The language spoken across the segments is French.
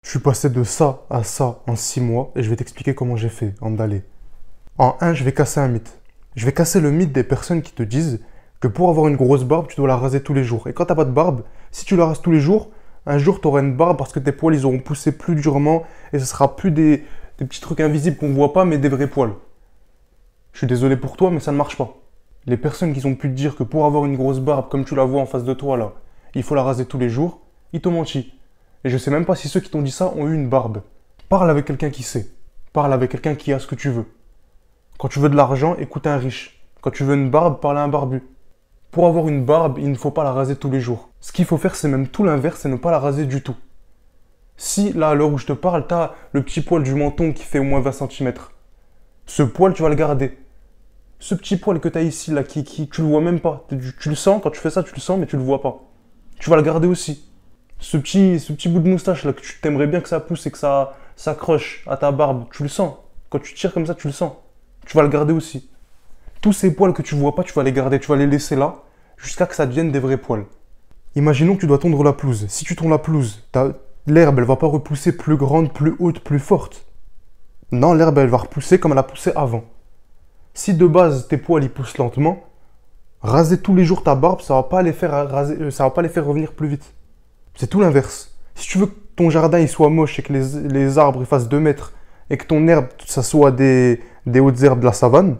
Je suis passé de ça à ça en 6 mois et je vais t'expliquer comment j'ai fait, Andalé. En un, je vais casser un mythe. Je vais casser le mythe des personnes qui te disent que pour avoir une grosse barbe, tu dois la raser tous les jours. Et quand t'as pas de barbe, si tu la rases tous les jours, un jour tu auras une barbe parce que tes poils ils auront poussé plus durement et ce sera plus des petits trucs invisibles qu'on voit pas mais des vrais poils. Je suis désolé pour toi mais ça ne marche pas. Les personnes qui ont pu te dire que pour avoir une grosse barbe comme tu la vois en face de toi là, il faut la raser tous les jours, ils t'ont menti. Et je sais même pas si ceux qui t'ont dit ça ont eu une barbe. Parle avec quelqu'un qui sait. Parle avec quelqu'un qui a ce que tu veux. Quand tu veux de l'argent, écoute un riche. Quand tu veux une barbe, parle à un barbu. Pour avoir une barbe, il ne faut pas la raser tous les jours. Ce qu'il faut faire, c'est même tout l'inverse, c'est ne pas la raser du tout. Si, là, à l'heure où je te parle, t'as le petit poil du menton qui fait au moins 20 cm. Ce poil, tu vas le garder. Ce petit poil que t'as ici, là, tu le vois même pas. Tu le sens, quand tu fais ça, tu le sens, mais tu le vois pas. Tu vas le garder aussi. Ce petit bout de moustache, là, que tu t'aimerais bien que ça pousse et que ça accroche à ta barbe, tu le sens. Quand tu tires comme ça, tu le sens. Tu vas le garder aussi. Tous ces poils que tu vois pas, tu vas les garder, tu vas les laisser là, jusqu'à que ça devienne des vrais poils. Imaginons que tu dois tondre la pelouse. Si tu tonds la pelouse, l'herbe, elle va pas repousser plus grande, plus haute, plus forte. Non, l'herbe, elle va repousser comme elle a poussé avant. Si de base, tes poils, ils poussent lentement, raser tous les jours ta barbe, ça va pas les faire revenir plus vite. C'est tout l'inverse. Si tu veux que ton jardin il soit moche et que les arbres ils fassent 2 mètres et que ton herbe, ça soit des hautes herbes de la savane,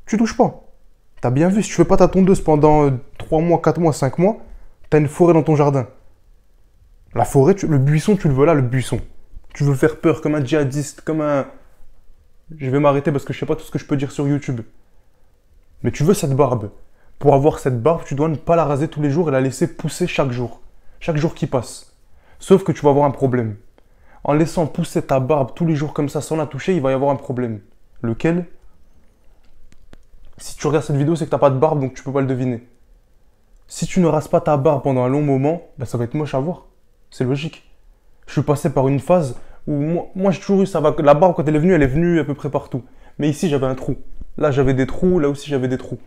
tu touches pas. T'as bien vu, si tu fais pas ta tondeuse pendant 3 mois, 4 mois, 5 mois, t'as une forêt dans ton jardin. La forêt, le buisson, tu le veux là, le buisson. Tu veux le faire peur comme un djihadiste, comme un... Je vais m'arrêter parce que je sais pas tout ce que je peux dire sur YouTube. Mais tu veux cette barbe. Pour avoir cette barbe, tu dois ne pas la raser tous les jours et la laisser pousser chaque jour. Chaque jour qui passe. Sauf que tu vas avoir un problème. En laissant pousser ta barbe tous les jours comme ça sans la toucher, il va y avoir un problème. Lequel? Si tu regardes cette vidéo, c'est que tu n'as pas de barbe, donc tu peux pas le deviner. Si tu ne rases pas ta barbe pendant un long moment, ben ça va être moche à voir. C'est logique. Je suis passé par une phase où moi j'ai toujours eu ça. La barbe, quand elle est venue à peu près partout. Mais ici, j'avais un trou. Là, j'avais des trous. Là aussi, j'avais des trous.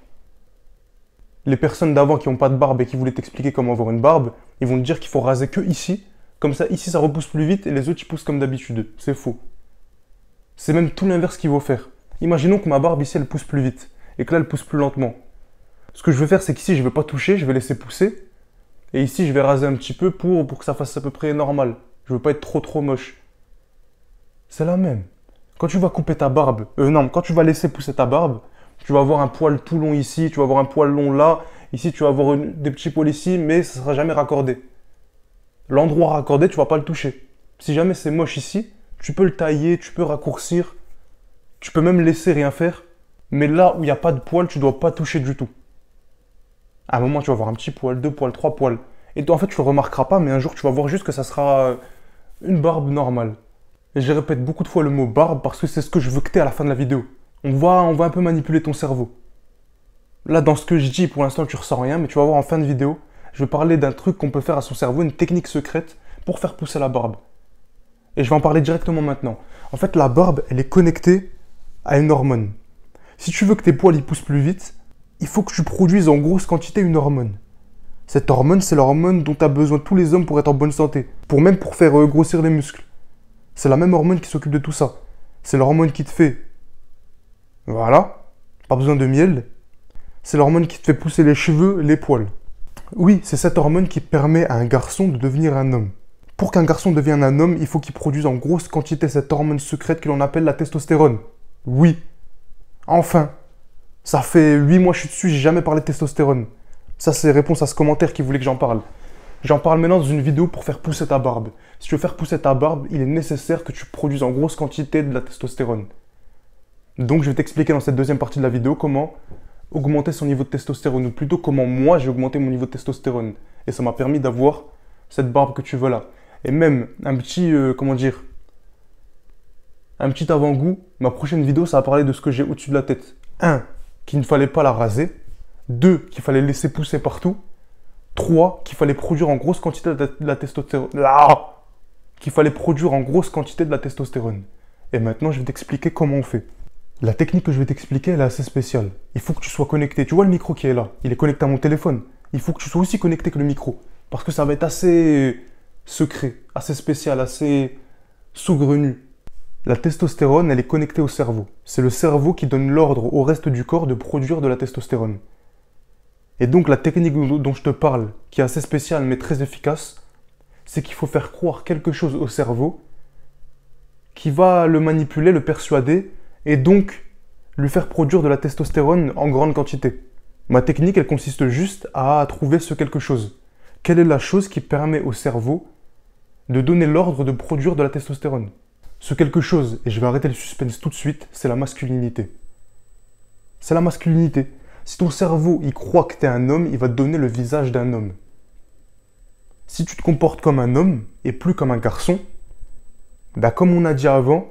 Les personnes d'avant qui n'ont pas de barbe et qui voulaient t'expliquer comment avoir une barbe, ils vont te dire qu'il faut raser que ici. Comme ça, ici, ça repousse plus vite et les autres, ils poussent comme d'habitude. C'est faux. C'est même tout l'inverse qu'il faut faire. Imaginons que ma barbe ici, elle pousse plus vite et que là, elle pousse plus lentement. Ce que je vais faire, c'est qu'ici, je ne vais pas toucher, je vais laisser pousser. Et ici, je vais raser un petit peu pour que ça fasse à peu près normal. Je veux pas être trop moche. C'est la même. Quand tu vas couper ta barbe, quand tu vas laisser pousser ta barbe, tu vas avoir un poil tout long ici, tu vas avoir un poil long là, ici tu vas avoir des petits poils ici, mais ça ne sera jamais raccordé. L'endroit raccordé, tu ne vas pas le toucher. Si jamais c'est moche ici, tu peux le tailler, tu peux raccourcir, tu peux même laisser rien faire, mais là où il n'y a pas de poil, tu ne dois pas toucher du tout. À un moment, tu vas avoir un petit poil, 2 poils, 3 poils. Et toi, en fait, tu ne le remarqueras pas, mais un jour, tu vas voir juste que ça sera une barbe normale. Et je répète beaucoup de fois le mot barbe parce que c'est ce que je veux que tu aies à la fin de la vidéo. On va un peu manipuler ton cerveau. Là, dans ce que je dis, pour l'instant, tu ressens rien, mais tu vas voir en fin de vidéo, je vais parler d'un truc qu'on peut faire à son cerveau, une technique secrète pour faire pousser la barbe. Et je vais en parler directement maintenant. En fait, la barbe, elle est connectée à une hormone. Si tu veux que tes poils ils poussent plus vite, il faut que tu produises en grosse quantité une hormone. Cette hormone, c'est l'hormone dont a besoin tous les hommes pour être en bonne santé, pour faire grossir les muscles. C'est la même hormone qui s'occupe de tout ça. C'est l'hormone qui te fait... Voilà, pas besoin de miel. C'est l'hormone qui te fait pousser les cheveux, les poils. Oui, c'est cette hormone qui permet à un garçon de devenir un homme. Pour qu'un garçon devienne un homme, il faut qu'il produise en grosse quantité cette hormone secrète que l'on appelle la testostérone. Oui. Enfin. Ça fait 8 mois que je suis dessus, j'ai jamais parlé de testostérone. Ça, c'est réponse à ce commentaire qui voulait que j'en parle. J'en parle maintenant dans une vidéo pour faire pousser ta barbe. Si tu veux faire pousser ta barbe, il est nécessaire que tu produises en grosse quantité de la testostérone. Donc, je vais t'expliquer dans cette deuxième partie de la vidéo comment augmenter son niveau de testostérone, ou plutôt comment moi j'ai augmenté mon niveau de testostérone. Et ça m'a permis d'avoir cette barbe que tu veux là. Et même un petit, un petit avant-goût, ma prochaine vidéo, ça va parler de ce que j'ai au-dessus de la tête. 1. Qu'il ne fallait pas la raser. 2. Qu'il fallait laisser pousser partout. 3. Qu'il fallait produire en grosse quantité de la testostérone. Qu'il fallait produire en grosse quantité de la testostérone. Et maintenant, je vais t'expliquer comment on fait. La technique que je vais t'expliquer, elle est assez spéciale. Il faut que tu sois connecté. Tu vois le micro qui est là? Il est connecté à mon téléphone. Il faut que tu sois aussi connecté que le micro. Parce que ça va être assez secret, assez spécial, assez saugrenu. La testostérone, elle est connectée au cerveau. C'est le cerveau qui donne l'ordre au reste du corps de produire de la testostérone. Et donc la technique dont je te parle, qui est assez spéciale mais très efficace, c'est qu'il faut faire croire quelque chose au cerveau qui va le manipuler, le persuader, et donc lui faire produire de la testostérone en grande quantité. Ma technique, elle consiste juste à trouver ce quelque chose. Quelle est la chose qui permet au cerveau de donner l'ordre de produire de la testostérone? Ce quelque chose, et je vais arrêter le suspense tout de suite, c'est la masculinité. C'est la masculinité. Si ton cerveau, il croit que tu es un homme, il va te donner le visage d'un homme. Si tu te comportes comme un homme et plus comme un garçon, bah comme on a dit avant,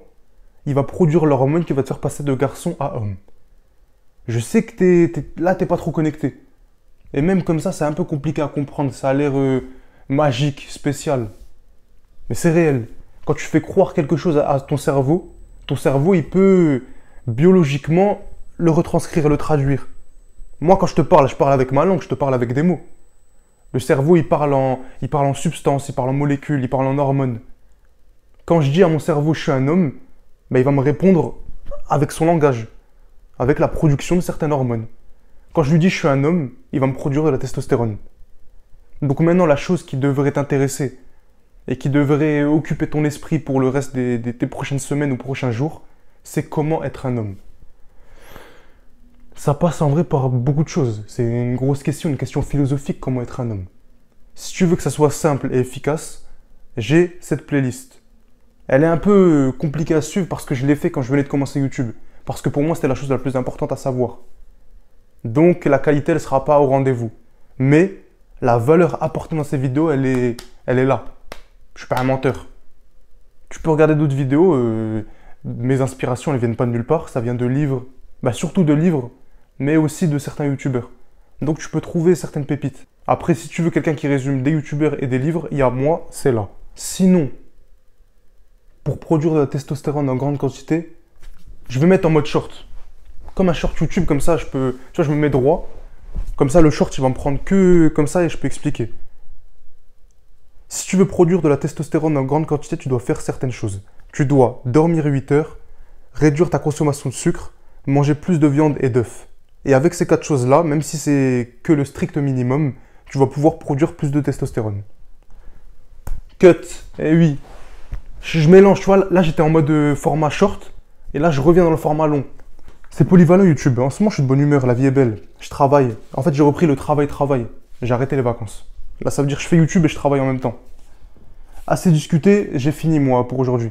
il va produire l'hormone qui va te faire passer de garçon à homme. Je sais que là, t'es pas trop connecté. Et même comme ça, c'est un peu compliqué à comprendre. Ça a l'air magique, spécial. Mais c'est réel. Quand tu fais croire quelque chose à ton cerveau, il peut biologiquement le retranscrire, le traduire. Moi, quand je parle avec ma langue, je te parle avec des mots. Le cerveau, il parle en substance, il parle en molécules, il parle en hormones. Quand je dis à mon cerveau, je suis un homme, ben, il va me répondre avec son langage, avec la production de certaines hormones. Quand je lui dis, je suis un homme, il va me produire de la testostérone. Donc maintenant, la chose qui devrait t'intéresser et qui devrait occuper ton esprit pour le reste tes prochaines semaines ou prochains jours, c'est comment être un homme. Ça passe en vrai par beaucoup de choses. C'est une grosse question, une question philosophique, comment être un homme. Si tu veux que ça soit simple et efficace, j'ai cette playlist. Elle est un peu compliquée à suivre parce que je l'ai fait quand je venais de commencer YouTube. Parce que pour moi, c'était la chose la plus importante à savoir. Donc la qualité, elle ne sera pas au rendez-vous. Mais la valeur apportée dans ces vidéos, elle est là. Je suis pas un menteur. Tu peux regarder d'autres vidéos. Mes inspirations, elles viennent pas de nulle part. Ça vient de livres. Bah, surtout de livres, mais aussi de certains youtubeurs. Donc tu peux trouver certaines pépites. Après, si tu veux quelqu'un qui résume des youtubeurs et des livres, il y a moi, c'est là. Sinon, pour produire de la testostérone en grande quantité, je vais mettre en mode short. Comme un short YouTube, comme ça, je me mets droit. Comme ça, le short, il va me prendre que comme ça et je peux expliquer. Si tu veux produire de la testostérone en grande quantité, tu dois faire certaines choses. Tu dois dormir 8 heures, réduire ta consommation de sucre, manger plus de viande et d'œufs. Et avec ces 4 choses-là, même si c'est que le strict minimum, tu vas pouvoir produire plus de testostérone. Cut. Eh oui. Je mélange, tu vois, là j'étais en mode format short, et là je reviens dans le format long. C'est polyvalent YouTube. En ce moment, je suis de bonne humeur, la vie est belle. Je travaille. En fait, j'ai repris le travail. J'ai arrêté les vacances. Là, ça veut dire que je fais YouTube et je travaille en même temps. Assez discuté, j'ai fini moi pour aujourd'hui.